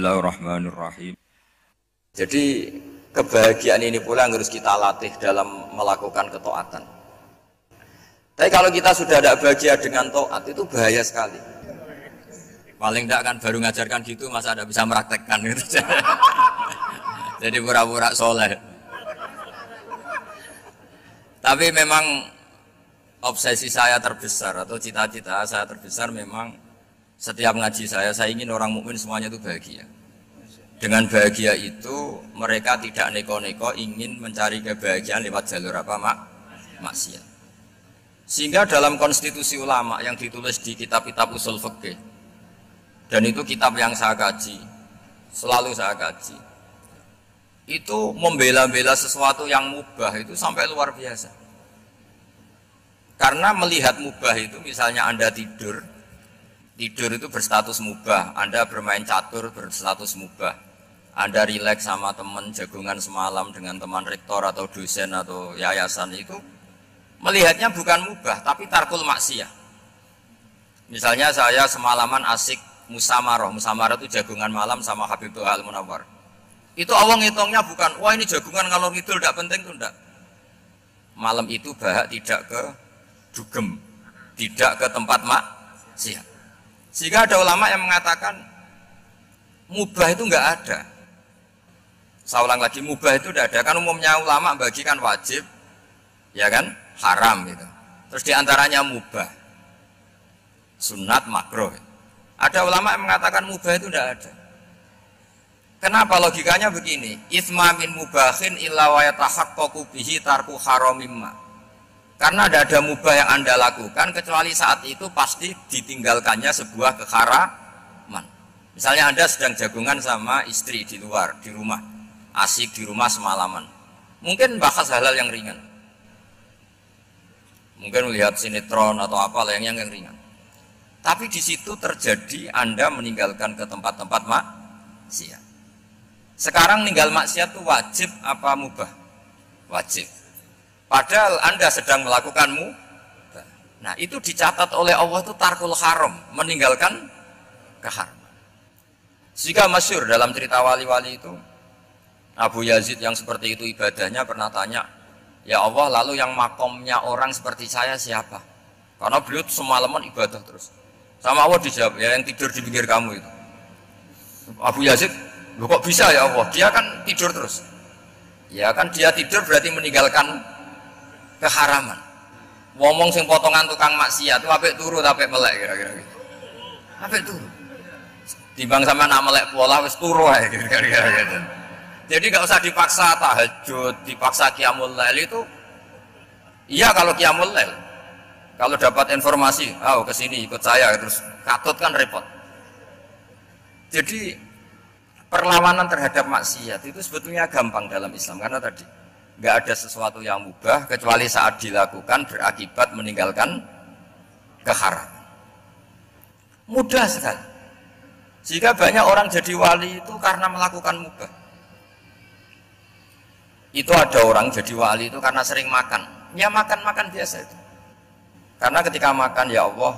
Bismillahirrahmanirrahim. Jadi kebahagiaan ini pula yang harus kita latih dalam melakukan ketaatan. Tapi kalau kita sudah tidak bahagia dengan taat itu bahaya sekali. Paling tidak kan baru ngajarkan gitu masa ada bisa meraktekkan gitu. Jadi pura-pura soleh. Tapi memang obsesi saya terbesar atau cita-cita saya terbesar memang setiap ngaji saya ingin orang mukmin semuanya itu bahagia. Dengan bahagia itu mereka tidak neko-neko ingin mencari kebahagiaan lewat jalur apa maksiat. Sehingga dalam konstitusi ulama yang ditulis di kitab-kitab usul fikih, dan itu kitab yang saya kaji, selalu saya kaji, itu membela-bela sesuatu yang mubah itu sampai luar biasa. Karena melihat mubah itu misalnya Anda tidur itu berstatus mubah, Anda bermain catur berstatus mubah, Anda rileks sama teman jagungan semalam dengan teman rektor atau dosen atau yayasan, itu melihatnya bukan mubah tapi tarkul maksiyah. Misalnya saya semalaman asik musamarah itu jagungan malam sama Habib Tuha Al-Munawwar, itu Allah ngitungnya bukan, wah ini jagungan ngalor ngidul tidak penting, itu enggak. Malam itu bahak tidak ke dugem, tidak ke tempat maksiat. Sehingga ada ulama yang mengatakan mubah itu enggak ada. Saya ulang lagi, mubah itu tidak ada. Kan umumnya ulama bagikan wajib, ya kan, haram gitu. Terus diantaranya mubah, sunat, makruh. Ada ulama yang mengatakan mubah itu tidak ada. Kenapa? Logikanya begini, itsma min mubahin illa wa yatahaqqaqu bihi tarku haramimma. Karena tidak ada mubah yang Anda lakukan kecuali saat itu pasti ditinggalkannya sebuah keharaman. Misalnya Anda sedang jagungan sama istri di luar, di rumah, asik di rumah semalaman, mungkin bahas hal-hal yang ringan, mungkin melihat sinetron atau apa yang ringan. Tapi di situ terjadi Anda meninggalkan ke tempat-tempat maksiat. Sekarang ninggal maksiat itu wajib apa mubah? Wajib. Padahal Anda sedang melakukanmu. Nah itu dicatat oleh Allah itu tarkul haram, meninggalkan keharaman. Jika masyhur dalam cerita wali-wali itu, Abu Yazid yang seperti itu ibadahnya pernah tanya, ya Allah lalu yang makomnya orang seperti saya siapa? Karena beliau semalaman ibadah terus. Sama Allah dijawab, ya yang tidur di pinggir kamu itu. Abu Yazid, loh kok bisa ya Allah? Dia kan tidur terus. Ya kan dia tidur berarti meninggalkan keharaman. Ngomong sing potongan tukang maksiat itu apik turu apik melek kira-kira gitu. Apik turu. Timbang sama nak melek pola wis turu ae kira-kira gitu. Jadi enggak usah dipaksa tahajud, dipaksa qiyamul lail itu. Iya kalau qiyamul lail. Kalau dapat informasi, ke sini ikut saya terus katut kan repot. Jadi perlawanan terhadap maksiat itu sebetulnya gampang dalam Islam karena tadi nggak ada sesuatu yang mubah kecuali saat dilakukan berakibat meninggalkan keharaman. Mudah sekali. Jika banyak orang jadi wali itu karena melakukan mubah. Itu ada orang jadi wali itu karena sering makan. Ya makan biasa itu. Karena ketika makan, ya Allah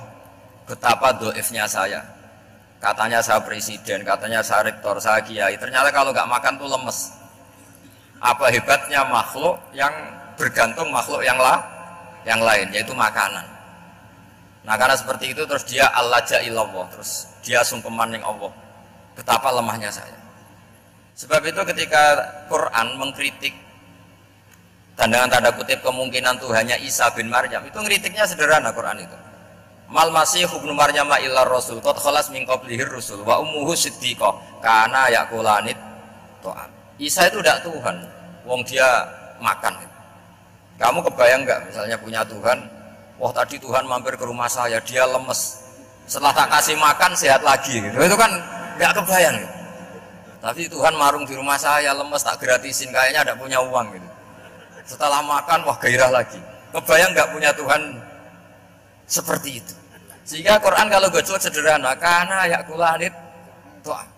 betapa doifnya saya. Katanya saya presiden, katanya saya rektor, saya kiai. Ternyata kalau nggak makan tuh lemes. Apa hebatnya makhluk yang bergantung makhluk yang lain, yaitu makanan. Nah karena seperti itu terus dia al-laja ilallah, terus dia sungkeman yang Allah. Betapa lemahnya saya. Sebab itu ketika Quran mengkritik dengan tanda kutip kemungkinan Tuhannya Isa bin Maryam, itu ngeritiknya sederhana Quran itu. Mal masih ibnu Maryam illar rasul qad khalas min qablihir rusul wa ummuhu siddiqah kana yaqulanit ta'am. Isa itu tidak Tuhan, wong dia makan. Kamu kebayang nggak misalnya punya Tuhan, wah tadi Tuhan mampir ke rumah saya, dia lemes, setelah tak kasih makan sehat lagi gitu. Itu kan nggak kebayang gitu. Tapi Tuhan marung di rumah saya, lemes tak gratisin, kayaknya tidak punya uang gitu. Setelah makan, wah gairah lagi. Kebayang nggak punya Tuhan seperti itu. Sehingga Quran kalau gojlok sederhana, karena yaqulanit ta'am.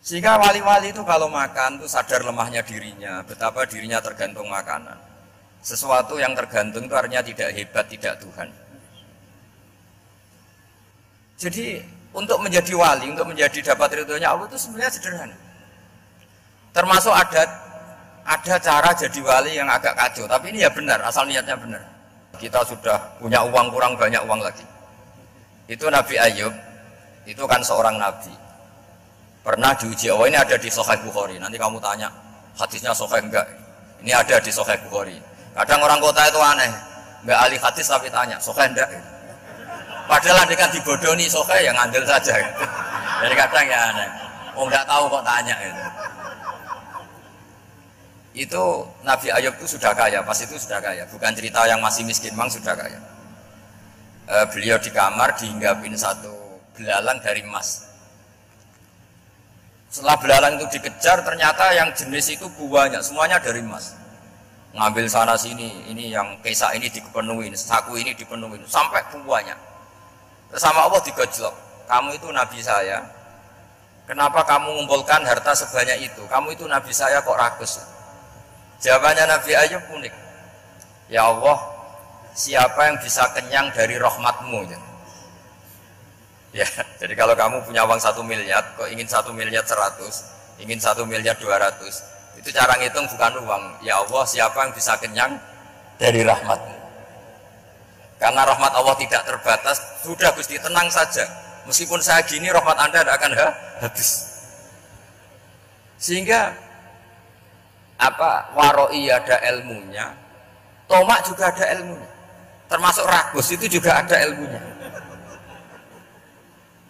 Sehingga wali-wali itu kalau makan itu sadar lemahnya dirinya, betapa dirinya tergantung makanan. Sesuatu yang tergantung itu artinya tidak hebat, tidak Tuhan. Jadi untuk menjadi wali, untuk menjadi dapat ridhonya Allah itu sebenarnya sederhana. Termasuk ada cara jadi wali yang agak kacau, tapi ini ya benar, asal niatnya benar. Kita sudah punya uang, kurang banyak uang lagi. Itu Nabi Ayub, itu kan seorang nabi. Pernah diuji Allah, ini ada di Sahih Bukhari. Nanti kamu tanya, hadisnya sahih enggak? Ini ada di Sahih Bukhari. Kadang orang kota itu aneh, enggak ahli hadis tapi tanya, sahih enggak? Padahal dia kan dibodoni sahih, yang ngandel saja. Jadi kadang ya aneh. Oh enggak tahu kok tanya gitu. Itu Nabi Ayub itu sudah kaya, pas itu sudah kaya. Bukan cerita yang masih miskin, memang sudah kaya. Beliau di kamar dihinggapin satu belalang dari emas. Setelah belalang itu dikejar, ternyata yang jenis itu banyak, semuanya dari emas. Ngambil sana sini, ini yang kesak ini dipenuhin, saku ini dipenuhin, sampai banyak. Sama Allah digojlok, kamu itu nabi saya, kenapa kamu mengumpulkan harta sebanyak itu? Kamu itu nabi saya kok rakus? Jawabannya Nabi Ayub unik. Ya Allah, siapa yang bisa kenyang dari rahmatmu? Ya, jadi kalau kamu punya uang 1 miliar, kok ingin 1 miliar 100, ingin 1 miliar 200, itu cara ngitung bukan uang. Ya Allah, siapa yang bisa kenyang dari rahmatmu? Karena rahmat Allah tidak terbatas, sudah Gusti tenang saja. Meskipun saya gini, rahmat Anda tidak akan habis. Sehingga waroi ada ilmunya, tomak juga ada ilmunya, termasuk ragus itu juga ada ilmunya.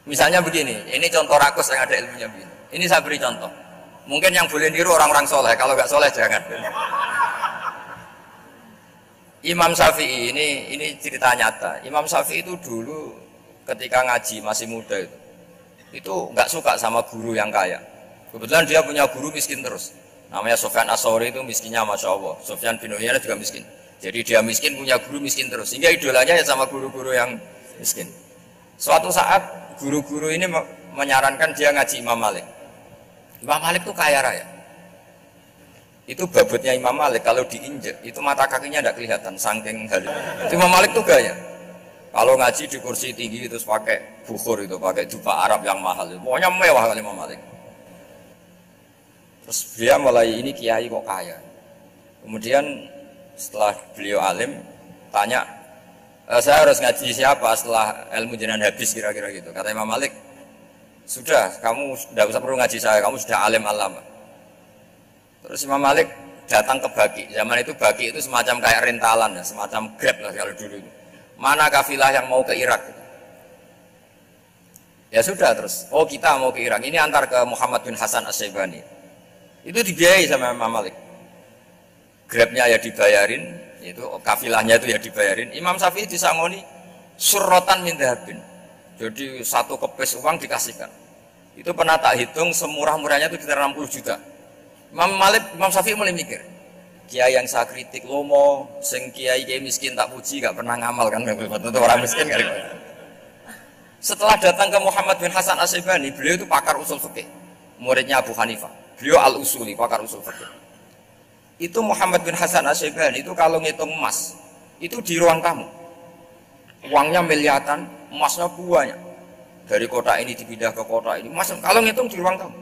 Misalnya begini, ini contoh rakus yang ada ilmunya begini. Ini saya beri contoh. Mungkin yang boleh niru orang-orang soleh, kalau nggak soleh jangan. Imam Syafi'i ini cerita nyata. Imam Syafi'i itu dulu ketika ngaji masih muda itu nggak suka sama guru yang kaya. Kebetulan dia punya guru miskin terus. Namanya Sufyan As-Tsauri, itu miskinnya Masya Allah. Sufyan bin Uyainah juga miskin. Jadi dia miskin, punya guru miskin terus. Sehingga idolanya ya sama guru-guru yang miskin. Suatu saat guru-guru ini menyarankan dia ngaji Imam Malik. Imam Malik itu kaya raya. Itu babutnya Imam Malik kalau diinjek itu mata kakinya tidak kelihatan saking hal itu. Imam Malik itu gaya. Kalau ngaji di kursi tinggi terus pakai bukhur itu, pakai jubah Arab yang mahal. Pokoknya mewah kali Imam Malik. Terus dia mulai ini kiai kok kaya. Kemudian setelah beliau alim tanya, saya harus ngaji siapa setelah ilmu jenengan habis kira-kira gitu. Kata Imam Malik, sudah kamu tidak usah perlu ngaji saya, kamu sudah alim alama. Terus Imam Malik datang ke Baki. Zaman itu Baki itu semacam kayak rentalan ya, semacam Grab lah kalau dulu itu. Mana kafilah yang mau ke Irak? Ya sudah terus. Oh kita mau ke Irak. Ini antar ke Muhammad bin Hasan As-Syaibani. Itu dibiayai sama Imam Malik. Grabnya ya dibayarin, itu kafilahnya itu ya dibayarin. Imam Syafi'i disangoni surrotan min dhahabin. Jadi satu kepes uang dikasihkan. Itu pernah tak hitung semurah-murahnya itu sekitar 60 juta. Imam Syafi'i mulai mikir, kiai yang saya kritik lomo, sing kiai miskin tak puji, gak pernah ngamal kan, tentu orang miskin kan. Setelah datang ke Muhammad bin Hasan As-Syaibani, beliau itu pakar usul fikih, muridnya Abu Hanifah. Beliau al-usuli, pakar usul fikih. Itu Muhammad bin Hasan As-Syaibani itu kalau ngitung emas, itu di ruang tamu. Uangnya miliaran, emasnya banyak. Dari kota ini dipindah ke kota ini, emas kalau ngitung di ruang tamu.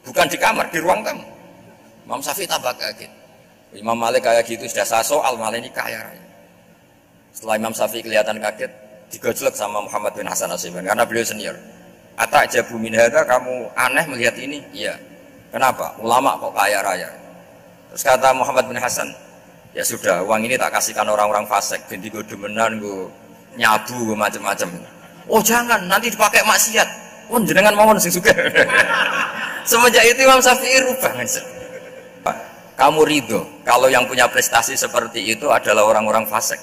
Bukan di kamar, di ruang tamu. Imam Syafi'i tambah kaget. Imam Malik kayak gitu sudah saya soal, malah ini kaya raya. Setelah Imam Syafi'i kelihatan kaget, digojlok sama Muhammad bin Hasan As-Syaibani karena beliau senior. Atajabu min hadza, kamu aneh melihat ini? Iya. Kenapa? Ulama kok kaya raya. Terus kata Muhammad bin Hasan, ya sudah, uang ini tak kasihkan orang-orang fasik, binti gue demenan, gue nyabu, gue macam-macam. Oh jangan, nanti dipakai maksiat. Oh jenengan mawon sing suka. Semenjak itu Imam Syafi'i rubah. Kamu ridho kalau yang punya prestasi seperti itu adalah orang-orang fasik?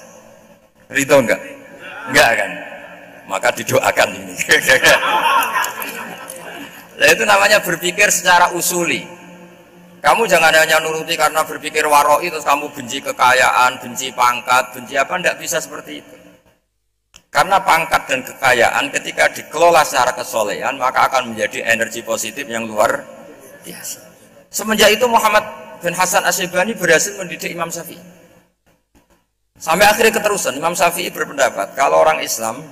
Ridho enggak? Enggak kan? Maka didoakan ini. Nah, itu namanya berpikir secara usuli. Kamu jangan hanya nuruti karena berpikir waroi terus kamu benci kekayaan, benci pangkat, benci apa, tidak bisa seperti itu. Karena pangkat dan kekayaan ketika dikelola secara kesolehan maka akan menjadi energi positif yang luar biasa. Semenjak itu Muhammad bin Hasan As-Syaibani berhasil mendidik Imam Syafi'i. Sampai akhirnya keterusan Imam Syafi'i berpendapat kalau orang Islam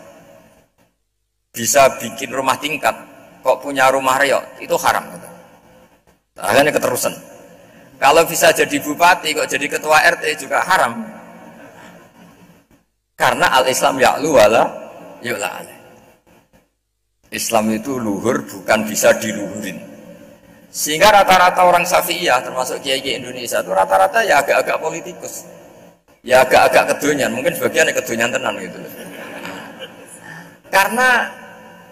bisa bikin rumah tingkat, kok punya rumah reok, itu haram. Akhirnya keterusan. Kalau bisa jadi bupati, kok jadi ketua RT juga haram. Karena al-Islam ya'lu wala yu'la alaih. Islam itu luhur, bukan bisa diluhurin. Sehingga rata-rata orang Syafi'iyah, termasuk kiai-kiai Indonesia, itu rata-rata ya agak-agak politikus. Ya agak-agak kedonyan, mungkin sebagian ya kedonyan tenan gitu. Karena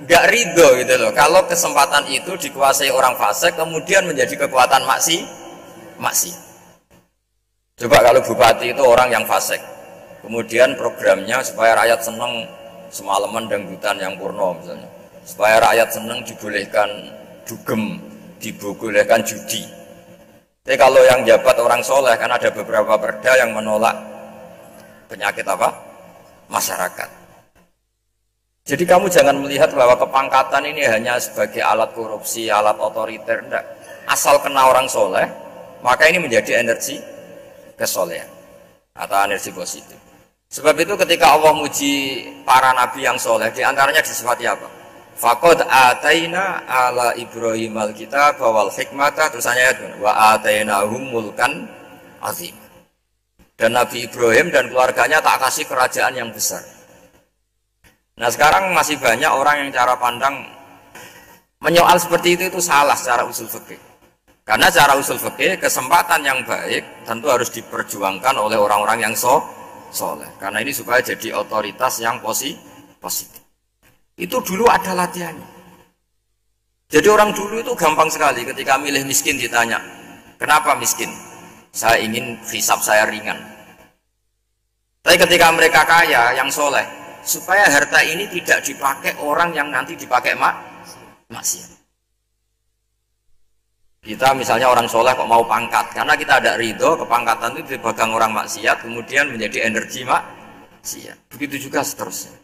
nggak ridho gitu loh. Kalau kesempatan itu dikuasai orang fasik, kemudian menjadi kekuatan maksi. Coba kalau bupati itu orang yang fasik, kemudian programnya supaya rakyat senang semalaman dangdutan yang purno misalnya, supaya rakyat senang dibolehkan dugem, dibolehkan judi. Tapi kalau yang jabat orang soleh kan ada beberapa perda yang menolak penyakit apa? Masyarakat. Jadi kamu jangan melihat bahwa kepangkatan ini hanya sebagai alat korupsi, alat otoriter, enggak. Asal kena orang soleh, maka ini menjadi energi kesolehan atau energi positif. Sebab itu ketika Allah muji para nabi yang soleh, diantaranya disifati apa? Faqad ataina ala Ibrahim al-kitab wal hikmata, terusannya wa atainahum mulkan azim. Dan Nabi Ibrahim dan keluarganya tak kasih kerajaan yang besar. Nah sekarang masih banyak orang yang cara pandang menyoal seperti itu salah secara usul fikih. Karena secara usul fikih kesempatan yang baik tentu harus diperjuangkan oleh orang-orang yang soleh. Karena ini supaya jadi otoritas yang positif. Itu dulu ada latihannya. Jadi orang dulu itu gampang sekali ketika milih miskin ditanya, kenapa miskin? Saya ingin hisab saya ringan. Tapi ketika mereka kaya, yang soleh, supaya harta ini tidak dipakai orang yang nanti dipakai maksiat. Kita misalnya orang soleh kok mau pangkat, karena kita ada ridho, kepangkatan itu dipegang orang maksiat, kemudian menjadi energi maksiat. Begitu juga seterusnya.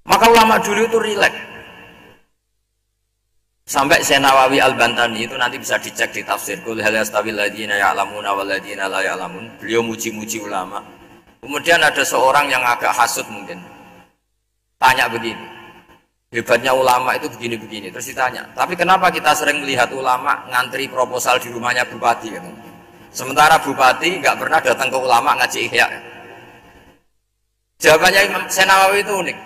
Maka ulama dulu itu rileks. Sampai Syekh Nawawi Al-Bantani itu nanti bisa dicek di tafsir Qul hal yastawil ladzina ya'lamuna wal ladzina la ya'lamun. Beliau muji-muji ulama. Kemudian ada seorang yang agak hasud mungkin. Tanya begini. Hebatnya ulama itu begini-begini. Terus ditanya, tapi kenapa kita sering melihat ulama ngantri proposal di rumahnya bupati gitu. Sementara bupati nggak pernah datang ke ulama ngaji ihya. Jawabannya Imam Syekh Nawawi itu unik.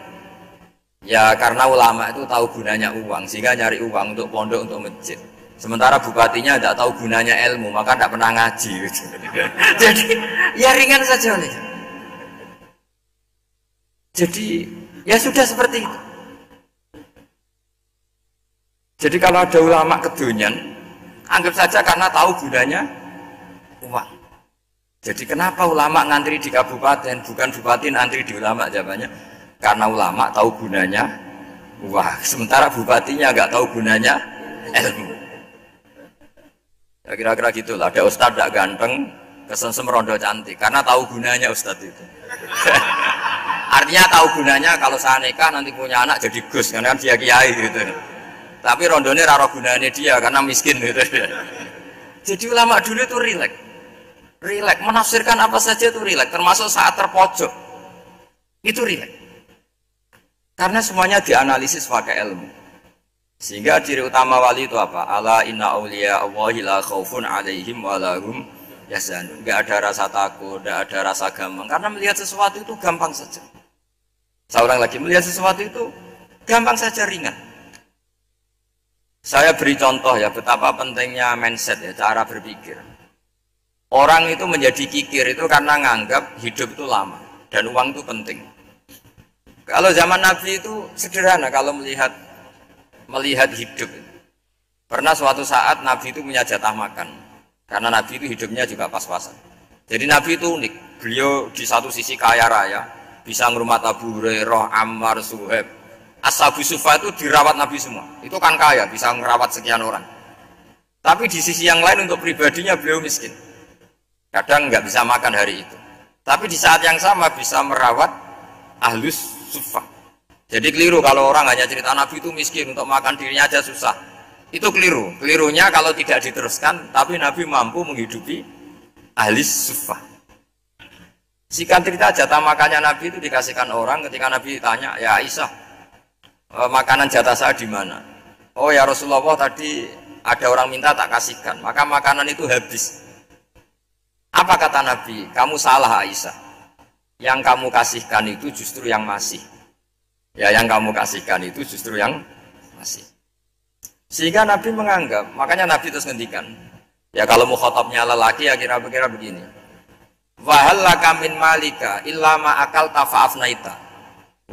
Ya karena ulama itu tahu gunanya uang, sehingga nyari uang untuk pondok, untuk masjid. Sementara bupatinya tidak tahu gunanya ilmu, maka tidak pernah ngaji. Jadi ya ringan saja nih. Jadi ya sudah seperti itu. Jadi kalau ada ulama kedonyan, anggap saja karena tahu gunanya uang. Jadi kenapa ulama ngantri di kabupaten, bukan bupati ngantri di ulama? Jawabannya karena ulama tahu gunanya uang, sementara bupatinya nggak tahu gunanya ilmu. Ya kira-kira gitulah. Ada ustadz tidak ganteng, kesensem rondo cantik, karena tahu gunanya ustadz itu. Artinya tahu gunanya kalau saya nikah nanti punya anak jadi gus, karena kan dia kiai gitu. Tapi rondonya raro gunanya dia karena miskin gitu. Jadi ulama dulu itu rileks, menafsirkan apa saja itu rileks, termasuk saat terpojok itu rileks. Karena semuanya dianalisis pakai ilmu. Sehingga ciri utama wali itu apa? Ala inna awliya Allahi la khaufun alaihim wa lahum yahzanun. Enggak ada rasa takut, enggak ada rasa gampang. Karena melihat sesuatu itu gampang saja. Saya ulang lagi, melihat sesuatu itu gampang saja, ringan. Saya beri contoh ya betapa pentingnya mindset ya, cara berpikir. Orang itu menjadi kikir itu karena nganggap hidup itu lama dan uang itu penting. Kalau zaman Nabi itu sederhana kalau melihat hidup. Pernah suatu saat Nabi itu punya jatah makan. Karena Nabi itu hidupnya juga pas-pasan. Jadi Nabi itu unik. Beliau di satu sisi kaya raya, bisa ngurmat Abu Hurairah, Ammar, Suhaib. Ashabu Sufa itu dirawat Nabi semua. Itu kan kaya, bisa merawat sekian orang. Tapi di sisi yang lain untuk pribadinya beliau miskin. Kadang nggak bisa makan hari itu. Tapi di saat yang sama bisa merawat Ahlus Sufa. Jadi keliru kalau orang hanya cerita Nabi itu miskin, untuk makan dirinya aja susah. Itu keliru. Kelirunya kalau tidak diteruskan, tapi Nabi mampu menghidupi Ahlus Sufa. Singkat cerita, jatah makannya Nabi itu dikasihkan orang ketika Nabi ditanya, ya Aisyah, Makanan jatah saya di mana? Oh ya Rasulullah, tadi ada orang minta tak kasihkan, maka makanan itu habis. Apa kata Nabi? Kamu salah Aisyah. Yang kamu kasihkan itu justru yang masih. Ya, yang kamu kasihkan itu justru yang masih. Sehingga Nabi menganggap, makanya Nabi terus ngendikan. Ya kalau mukhatabnya lelaki ya kira-kira begini. Wa hal laka min malika illa ma akalta fa'afnaita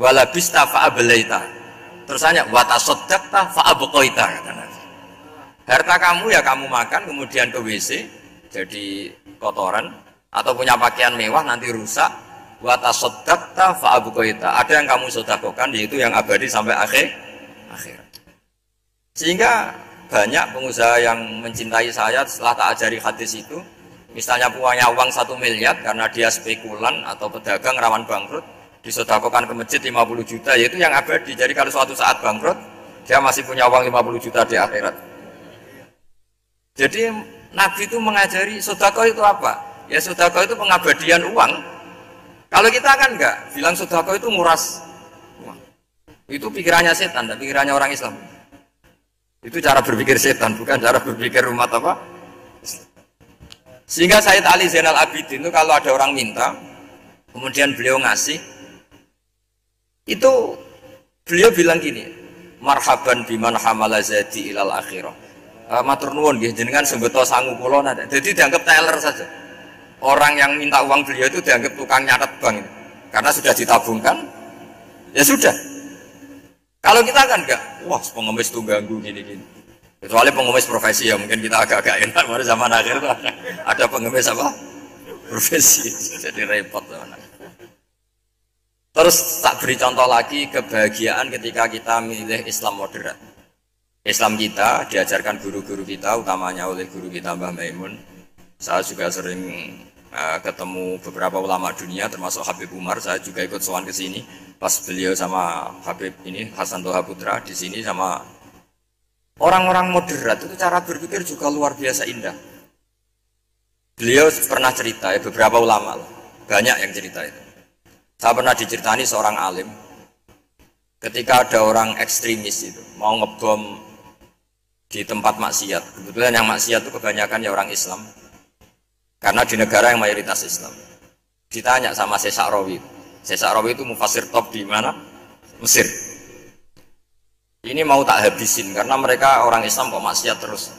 wa labista fa'ablaita. Terus hanya wa tasaddaqta fa'abqaita kata Nabi. Harta kamu ya kamu makan kemudian ke WC jadi kotoran, atau punya pakaian mewah nanti rusak. Wa tasaddaqta fa'abqaita. Ada yang kamu sedekahkan, yaitu yang abadi sampai akhir. Sehingga banyak pengusaha yang mencintai saya setelah tak ajari hadis itu, misalnya punya uang 1 miliar karena dia spekulan atau pedagang rawan bangkrut, disedekahkan ke masjid 50 juta, yaitu yang abadi. Jadi kalau suatu saat bangkrut, dia masih punya uang 50 juta di akhirat. Jadi Nabi itu mengajari sedekah itu apa? Ya sedekah itu pengabadian uang. Kalau kita kan enggak, bilang sedekah itu nguras uang. Itu pikirannya setan, dan pikirannya orang Islam. Itu cara berpikir setan, bukan cara berpikir umat apa? Sehingga Sayyid Ali Zainal Abidin itu kalau ada orang minta, kemudian beliau ngasih, itu beliau bilang gini, marhaban biman hamala zadi ilal akhirah. Matur nuwun nggih jenengan sembeto sangu kula nate. Jadi dianggap teller saja. Orang yang minta uang beliau itu dianggap tukang nyatet bank itu. Karena sudah ditabungkan, ya sudah. Kalau kita kan enggak, wah pengemis tuh ganggu gini-gini. Kecuali pengemis profesi ya mungkin kita agak-agak enak. Pada zaman akhir itu ada pengemis apa? Profesi, jadi repot. Terus tak beri contoh lagi kebahagiaan ketika kita milih Islam moderat. Islam kita diajarkan guru-guru kita, utamanya oleh guru kita Mbah Maimun. Saya juga sering ketemu beberapa ulama dunia, termasuk Habib Umar. Saya juga ikut sowan ke sini pas beliau sama Habib ini Hasan Toha Putra di sini sama orang-orang moderat. Itu cara berpikir juga luar biasa indah. Beliau pernah cerita ya, beberapa ulama banyak yang cerita itu. Saya pernah diceritani seorang alim ketika ada orang ekstremis itu mau ngebom di tempat maksiat. Kebetulan yang maksiat itu kebanyakan ya orang Islam. Karena di negara yang mayoritas Islam. Ditanya sama Syekh Sa'rawi. Syekh Sa'rawi itu mufassir top di mana? Mesir. Ini mau tak habisin karena mereka orang Islam kok maksiat terus.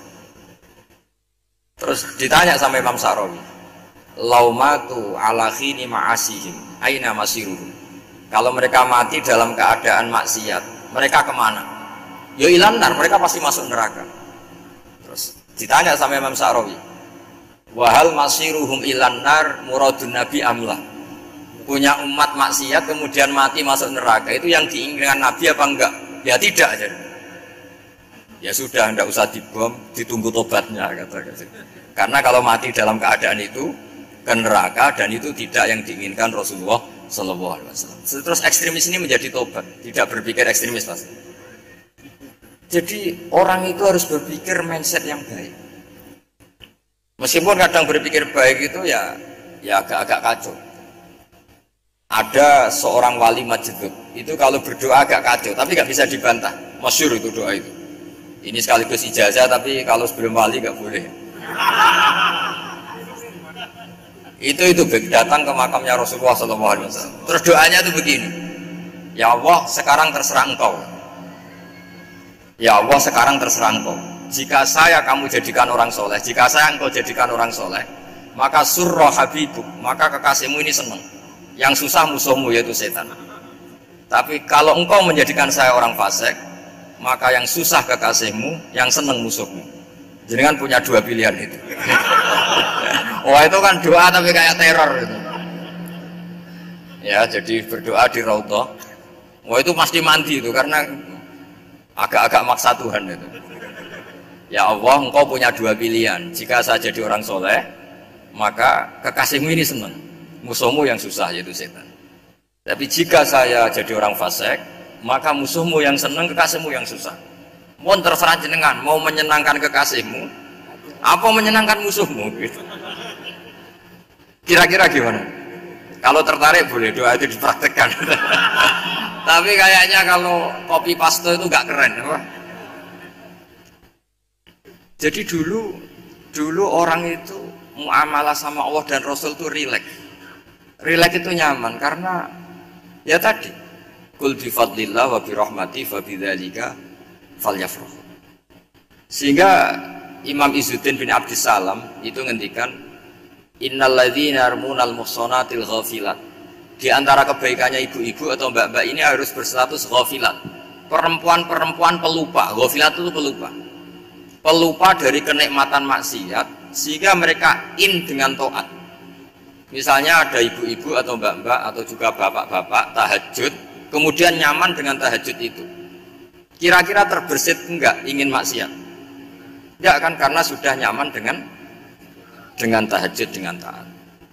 Terus ditanya sama Imam Sa'rawi. Laumatu ala khini ma'asihim aina masiruhum. Kalau mereka mati dalam keadaan maksiat, mereka kemana? Ya ilanar, mereka pasti masuk neraka. Terus ditanya sama Imam Sa'rawi. Wahal masiruhum ilanar muradun nabi amlah. Punya umat maksiat kemudian mati masuk neraka, itu yang diinginkan Nabi apa enggak? Ya tidak aja. Ya sudah, enggak usah dibom, ditunggu tobatnya kata. Karena kalau mati dalam keadaan itu ke neraka, dan itu tidak yang diinginkan Rasulullah Sallallahu Alaihi Wasallam. Terus ekstremis ini menjadi tobat, tidak berpikir ekstremis pasti. Jadi orang itu harus berpikir mindset yang baik. Meskipun kadang berpikir baik itu ya agak-agak kacau. Ada seorang wali majdud itu kalau berdoa agak kacau, tapi nggak bisa dibantah. Masyhur itu doa itu. Ini sekaligus ijazah, tapi kalau sebelum wali nggak boleh. Itu datang ke makamnya Rasulullah SAW. Terus doanya itu begini. Ya Allah, sekarang terserah engkau. Ya Allah, sekarang terserah engkau. Jika saya kamu jadikan orang soleh, jika saya engkau jadikan orang soleh, maka surra habibuk, maka kekasihmu ini senang. Yang susah musuhmu yaitu setan. Tapi kalau engkau menjadikan saya orang fasik, maka yang susah kekasihmu, yang senang musuhmu. Jadi kan punya dua pilihan itu. Wah itu kan doa tapi kayak teror itu. Ya jadi berdoa di Raudhah. Wah itu pasti mandi itu karena agak-agak maksa Tuhan itu. Ya Allah, engkau punya dua pilihan. Jika saya jadi orang soleh, maka kekasihmu ini senang. Musuhmu yang susah yaitu setan. Tapi jika saya jadi orang fasik, maka musuhmu yang senang, kekasihmu yang susah. Mohon terserah jenengan, mau menyenangkan kekasihmu, apa menyenangkan musuhmu? Gitu. Kira-kira gimana? Kalau tertarik boleh doa itu dipraktekkan. Tapi kayaknya kalau copy paste itu nggak keren, apa? Jadi dulu orang itu muamalah sama Allah dan Rasul itu rileks. Rileks itu nyaman karena ya tadi kul bi fadlillah wa bi rahmati fa bidzalika falyafrahu. Sehingga Imam Izzuddin bin Abdissalam itu ngendikan innalladzina yarmunal muhsanatil ghafilat. Di antara kebaikannya ibu-ibu atau mbak-mbak ini harus berstatus ghafilat. Perempuan-perempuan pelupa, ghafilat itu pelupa. Pelupa dari kenikmatan maksiat sehingga mereka in dengan taat. Misalnya ada ibu-ibu atau mbak-mbak atau juga bapak-bapak tahajud, kemudian nyaman dengan tahajud itu. Kira-kira terbersit enggak ingin maksiat? Enggak kan, karena sudah nyaman dengan tahajud, dengan taat.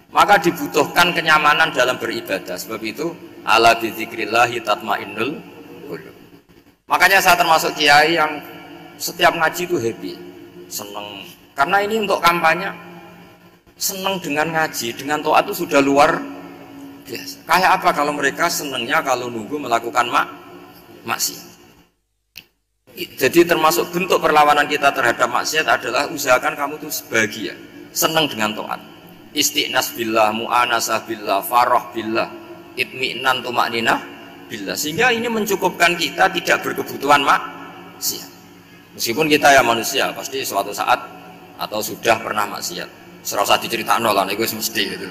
Maka dibutuhkan kenyamanan dalam beribadah. Sebab itu ala bidzikrillahi tatmainnul qulub. Makanya saya termasuk kiai yang setiap ngaji itu happy, seneng. Karena ini untuk kampanye, seneng dengan ngaji, dengan taat itu sudah luar biasa. Kayak apa kalau mereka senengnya kalau nunggu melakukan maksiat. Jadi termasuk bentuk perlawanan kita terhadap maksiat adalah usahakan kamu tuh sebahagia, seneng dengan taat. Istiqnas billah, mu'anasah billah, farah billah, itmi'nan tumakninah billah. Sehingga ini mencukupkan kita tidak berkebutuhan maksiat. Meskipun kita ya manusia, pasti suatu saat atau sudah pernah maksiat. Serasa diceritakan lah, itu mesti gitu.